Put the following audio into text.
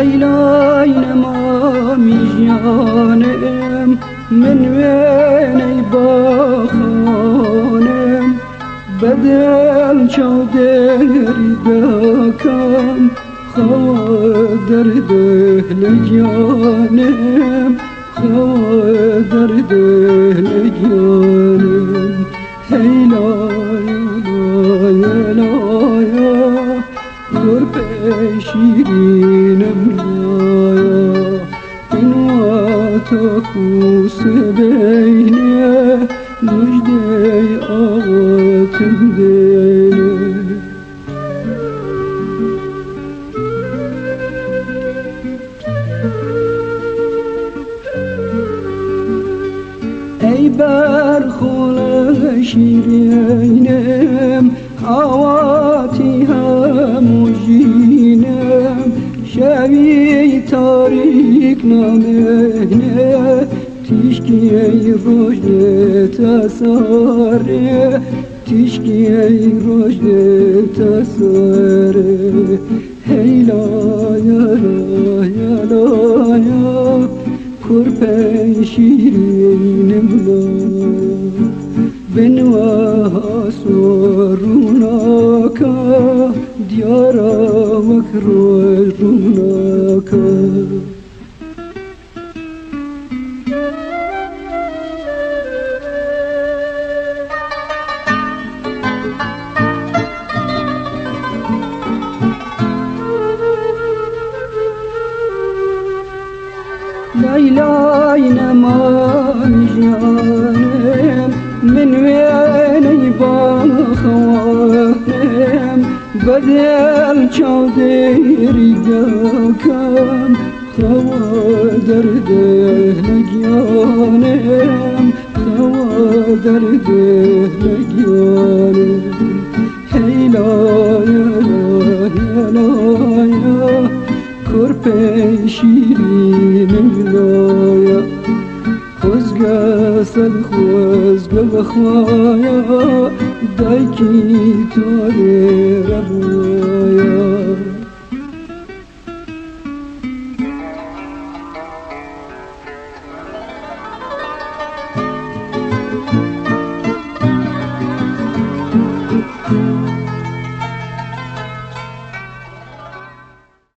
Leyla'y nemami canım من وینی بخانم بدل چادری دکم خواه در دهل جانم خواه در دهل جانم هیلایا لایا گرپ شیرینم لایا تاکوس بینه مجده آغاتم دینه ای برخونه شیرینم حواتی هموجینم شبی تاریک نامه تشکی ای روشن تساره تشکی ای روشن تساره هیلایا لایا لایا کرپی شیرینم لایا بنوها سروناکا دیارا مکروی روناکا Leyla'y nemam canım من وینی بخوانم بدل چادری دکم خواه در دهل جانم خواه در دهل جانم هیلایا لایا لایا کرپ شیرینم لایا خوزگه سل خوزگه بخوایا دایکی تاره ربوایا